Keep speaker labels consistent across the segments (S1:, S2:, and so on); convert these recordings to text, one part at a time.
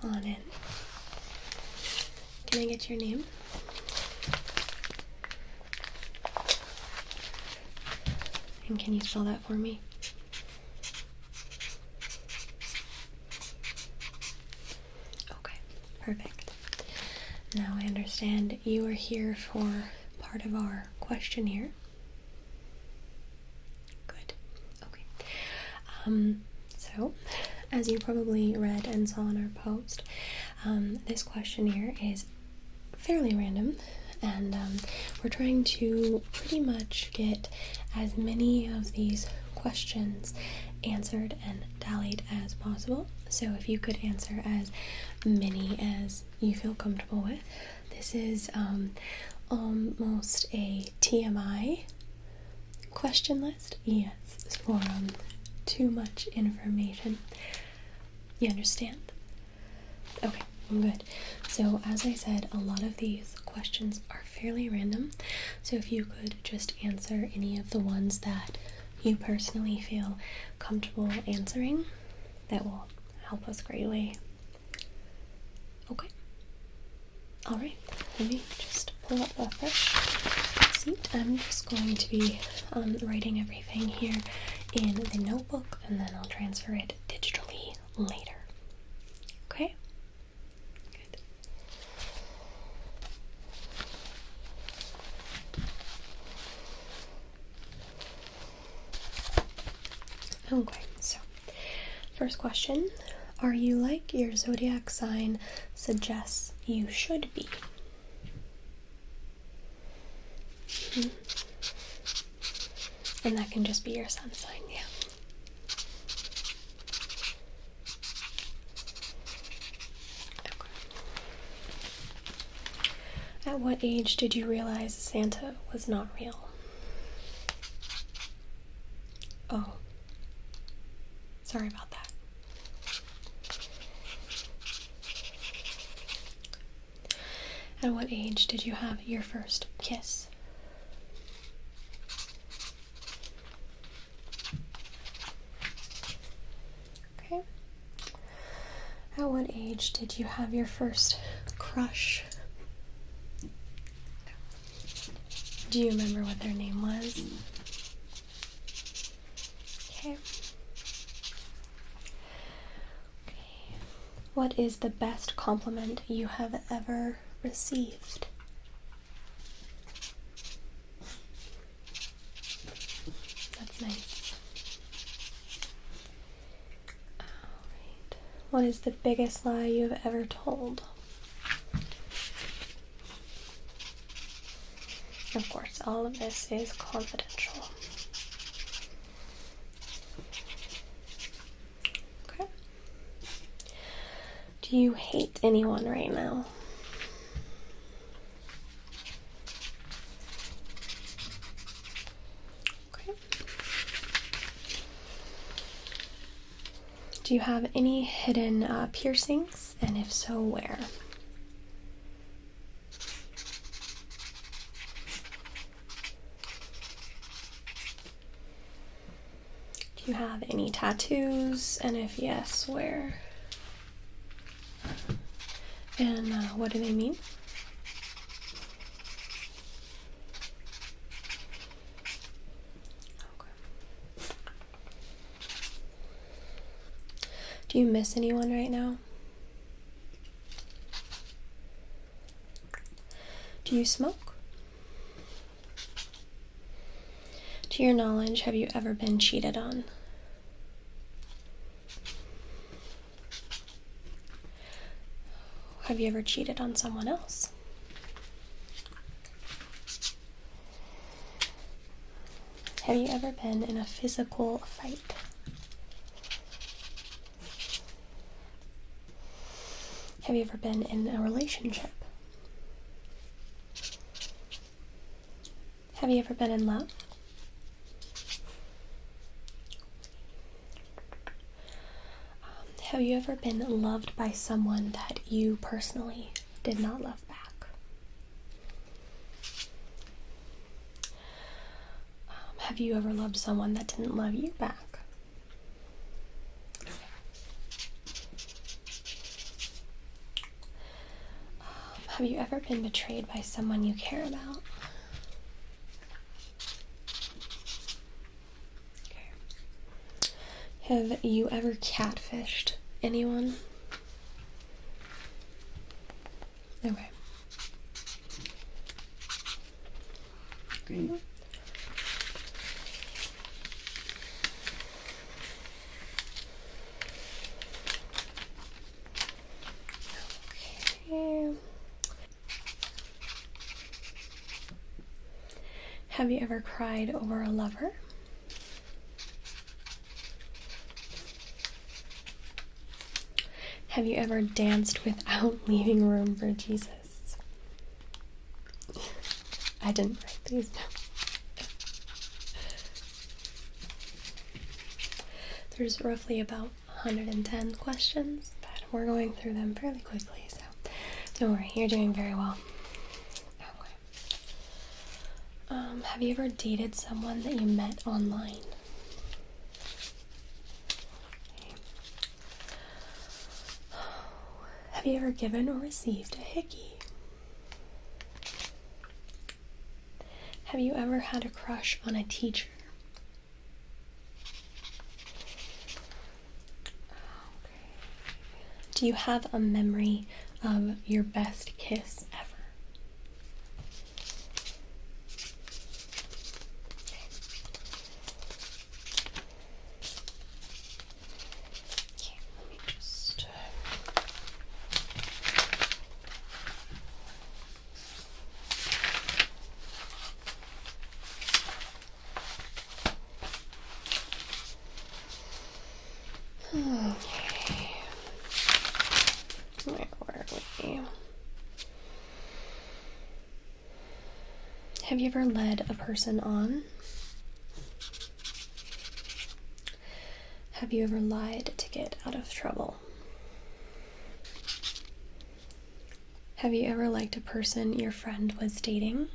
S1: on in. Can I get your name? And can you spell that for me? Okay, perfect. Now I understand you are here for part of our questionnaire. Good. Okay. So, as you probably read and saw in our post, this questionnaire is fairly random, and we're trying to pretty much get as many of these questions answered and tallied as possible. So if you could answer as many as you feel comfortable with. This is almost a TMI question list. Yes, for too much information. You understand? Okay, good. So as I said, a lot of these questions are fairly random. So if you could just answer any of the ones that you personally feel comfortable answering, that will help us greatly. Okay. Alright, let me just pull up a fresh sheet. I'm just going to be writing everything here in the notebook, and then I'll transfer it digitally later. Okay? Good. Okay, so first question. Are you like your zodiac sign suggests you should be? And that can just be your sun sign, yeah. Okay. At what age did you realize Santa was not real? Oh. Sorry about that. At what age did you have your first kiss? Okay. At what age did you have your first crush? Do you remember what their name was? Okay. What is the best compliment you have ever received? That's nice. Alright. What is the biggest lie you've ever told? Of course, all of this is confidential. Okay. Do you hate anyone right now? Okay. Do you have any hidden piercings? And if so, where? Do you have any tattoos? And if yes, where? And what do they mean? Okay. Do you miss anyone right now? Do you smoke? To your knowledge, have you ever been cheated on? Have you ever cheated on someone else? Have you ever been in a physical fight? Have you ever been in a relationship? Have you ever been in love? Have you ever been loved by someone that you personally did not love back? Have you ever loved someone that didn't love you back? Have you ever been betrayed by someone you care about? Okay. Have you ever catfished anyone? Okay. Great. Okay. Have you ever cried over a lover? Have you ever danced without leaving room for Jesus? I didn't write these down. There's roughly about 110 questions, but we're going through them fairly quickly, so don't worry, you're doing very well. Okay. Have you ever dated someone that you met online? Okay. Have you ever given or received a hickey? Have you ever had a crush on a teacher? Do you have a memory of your best kiss ever? Okay, let me just... Okay. Where were we? Have you ever led a person on? Have you ever lied to get out of trouble? Have you ever liked a person your friend was dating?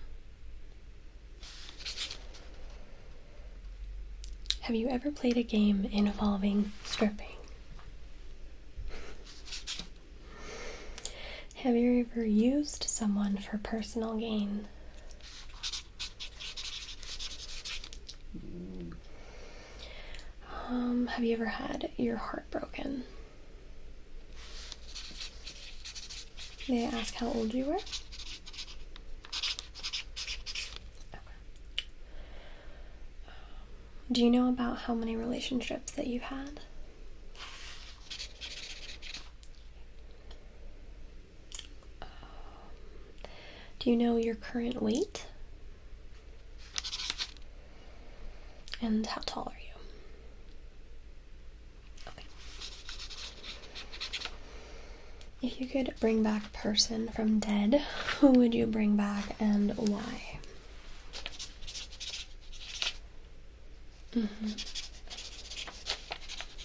S1: Have you ever played a game involving stripping? Have you ever used someone for personal gain? Have you ever had your heart broken? May I ask how old you were? Do you know about how many relationships that you've had? Do you know your current weight? And how tall are you? Okay. If you could bring back a person from dead, who would you bring back and why?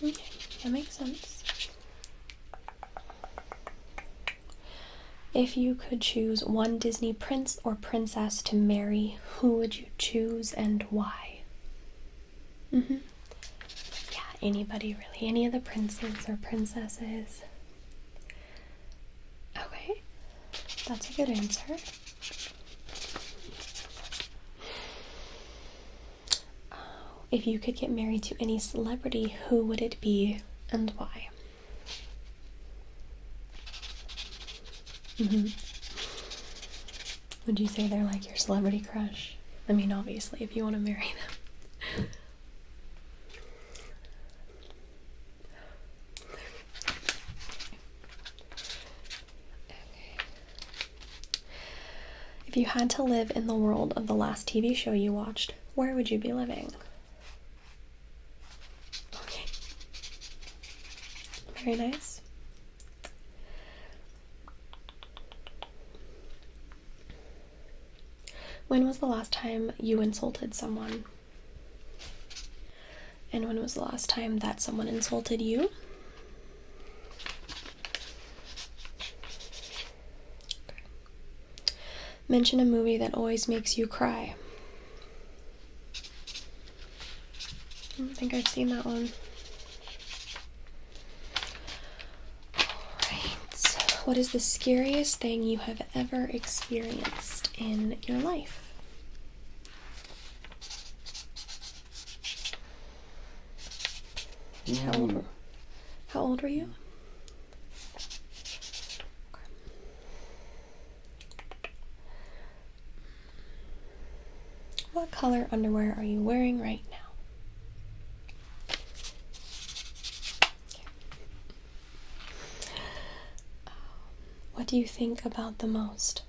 S1: Okay, that makes sense. If you could choose one Disney prince or princess to marry, who would you choose and why? Yeah, anybody really. Any of the princes or princesses. Okay, that's a good answer. If you could get married to any celebrity, who would it be and why? Would you say they're like your celebrity crush? I mean, obviously, if you want to marry them. Okay. If you had to live in the world of the last TV show you watched, where would you be living? Okay. Very nice. When was the last time you insulted someone? And when was the last time that someone insulted you? Okay. Mention a movie that always makes you cry. I don't think I've seen that one. Alright, What is the scariest thing you have ever experienced in your life? How old were you? Okay. What color underwear are you wearing right now? What do you think about the most?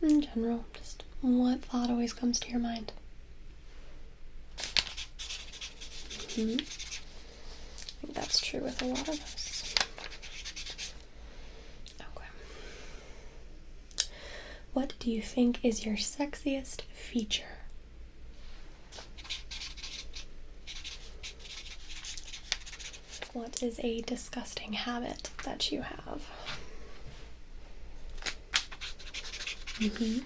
S1: In general, just what thought always comes to your mind? I think that's true with a lot of us. Okay. What do you think is your sexiest feature? What is a disgusting habit that you have? Okay.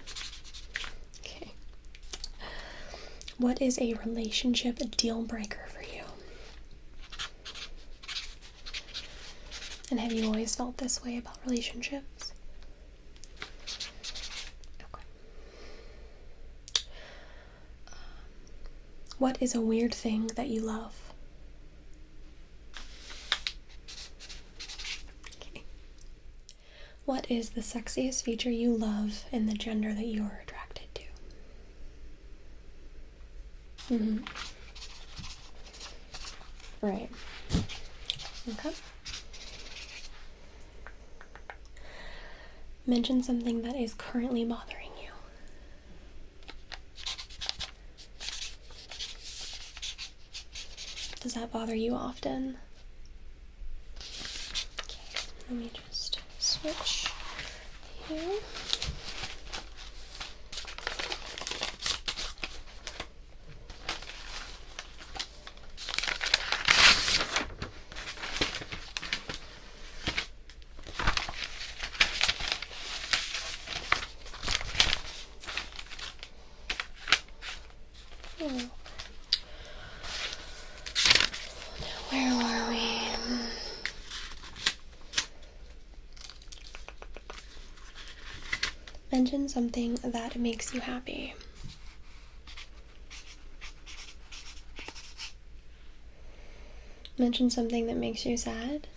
S1: What is a relationship deal breaker for you? And have you always felt this way about relationships? Okay. What is a weird thing that you love? Okay. What is the sexiest feature you love in the gender that you are attracted to? Right. Okay. Mention something that is currently bothering you. Does that bother you often? Okay, let me just switch here. Where were we? Mention something that makes you happy. Mention something that makes you sad.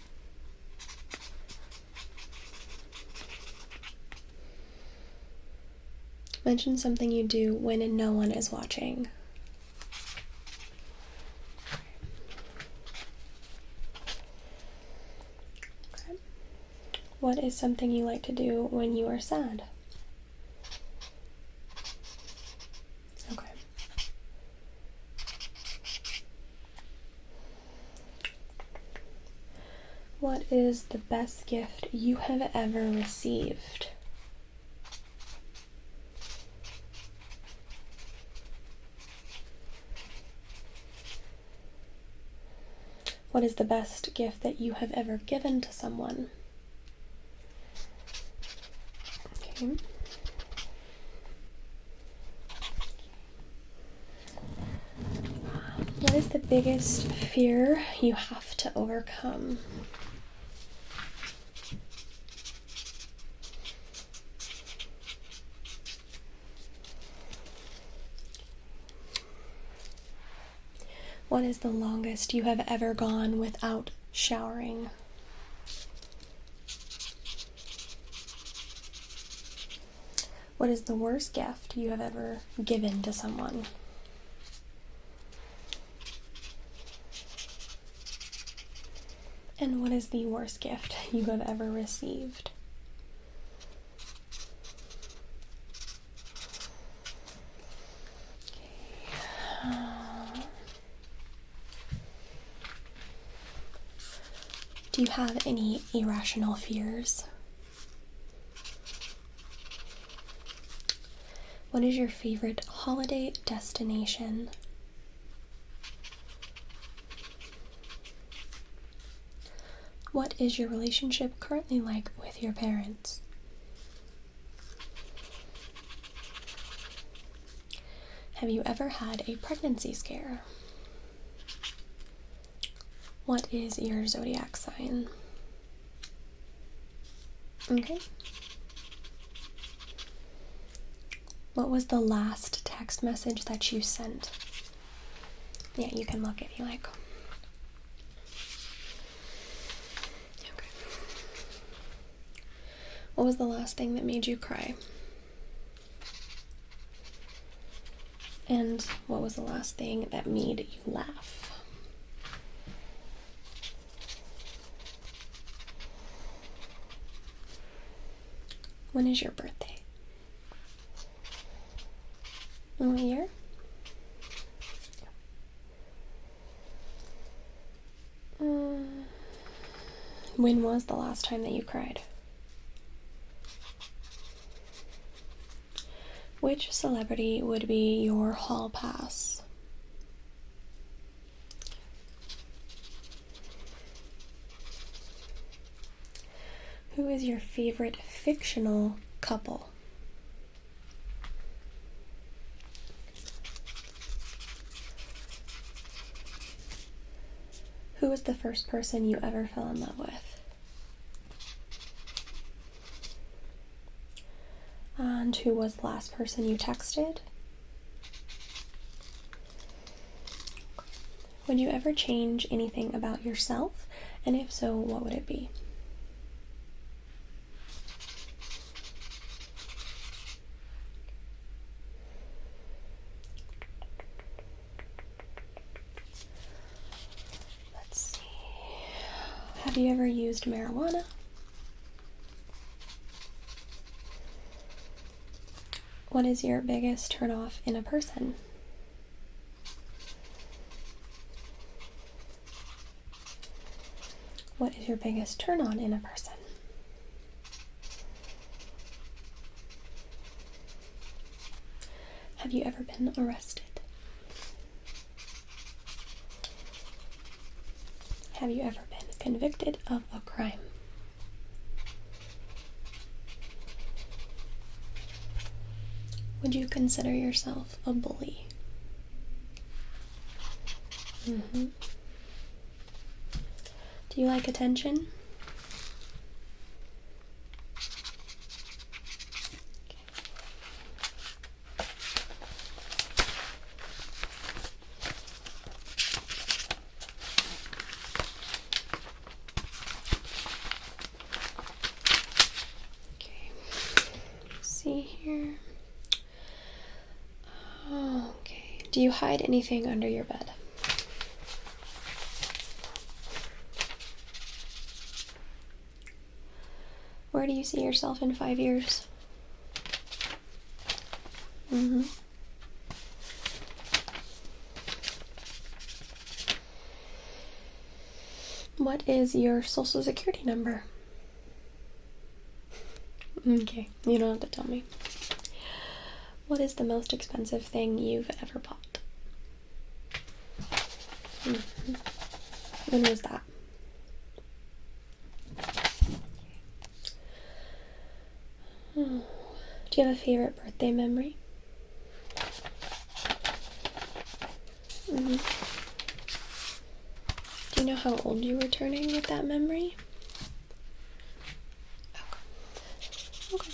S1: Mention something you do when no one is watching. Okay. What is something you like to do when you are sad? Okay. What is the best gift you have ever received? What is the best gift that you have ever given to someone? Okay. What is the biggest fear you have to overcome? What is the longest you have ever gone without showering? What is the worst gift you have ever given to someone? And what is the worst gift you have ever received? Do you have any irrational fears? What is your favorite holiday destination? What is your relationship currently like with your parents? Have you ever had a pregnancy scare? What is your zodiac sign? Okay. What was the last text message that you sent? Yeah, you can look if you like. Okay. What was the last thing that made you cry? And what was the last thing that made you laugh? When is your birthday? What year? When was the last time that you cried? Which celebrity would be your hall pass? Who is your favorite fictional couple? Who was the first person you ever fell in love with? And who was the last person you texted? Would you ever change anything about yourself? And if so, what would it be? Let's see. Have you ever used marijuana? What is your biggest turnoff in a person? What is your biggest turn on in a person? Have you ever been arrested? Have you ever been convicted of a crime? Would you consider yourself a bully? Do you like attention? Okay. See here. Okay. Do you hide anything under your bed? Where do you see yourself in 5 years? What is your social security number? Okay, you don't have to tell me. What is the most expensive thing you've ever bought? When was that? Do you have a favorite birthday memory? Do you know how old you were turning with that memory? Okay.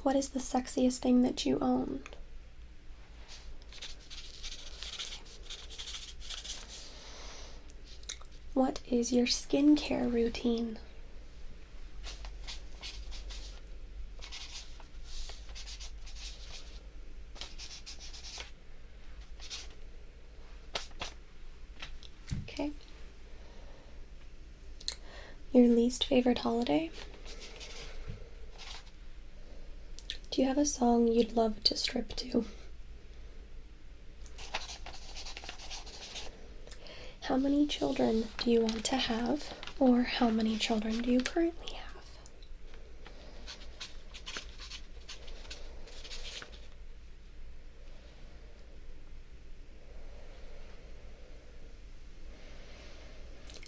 S1: What is the sexiest thing that you own? What is your skincare routine? Okay. Your least favorite holiday? Do you have a song you'd love to strip to? How many children do you want to have, or how many children do you currently have?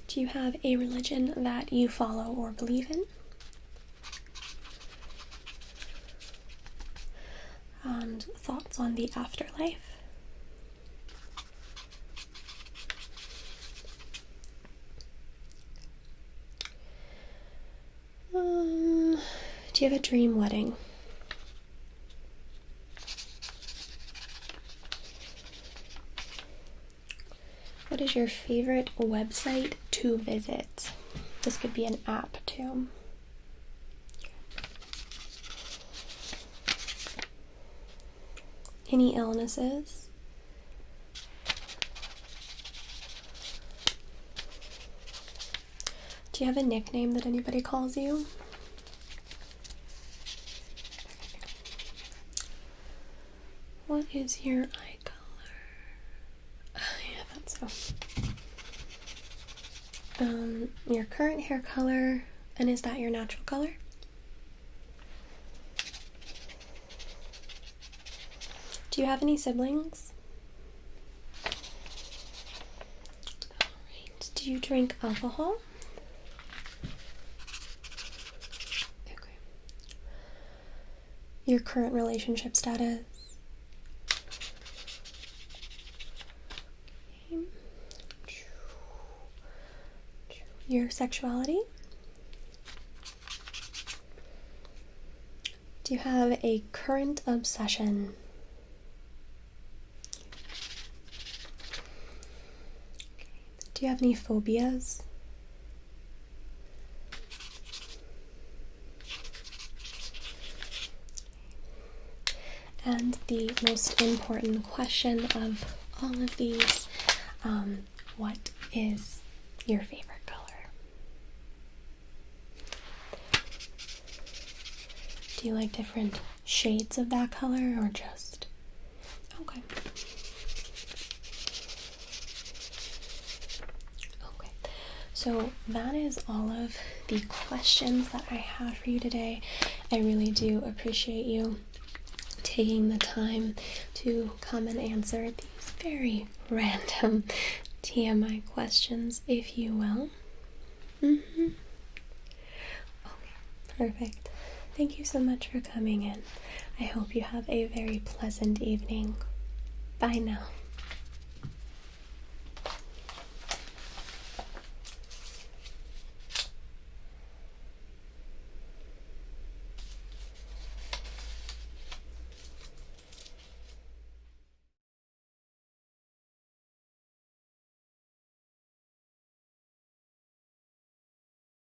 S1: Do you have a religion that you follow or believe in? And thoughts on the afterlife? Do you have a dream wedding? What is your favorite website to visit? This could be an app too. Any illnesses? Do you have a nickname that anybody calls you? What is your eye color? Yeah, that's so. Your current hair color, and is that your natural color? Do you have any siblings? Alright. Do you drink alcohol? Okay. Your current relationship status? Okay. Your sexuality? Do you have a current obsession? Do you have any phobias? And the most important question of all of these, what is your favorite color? Do you like different shades of that color or just? Okay. Okay. So that is all of the questions that I have for you today. I really do appreciate you taking the time to come and answer these very random TMI questions, if you will. Okay, perfect. Thank you so much for coming in. I hope you have a very pleasant evening. Bye now.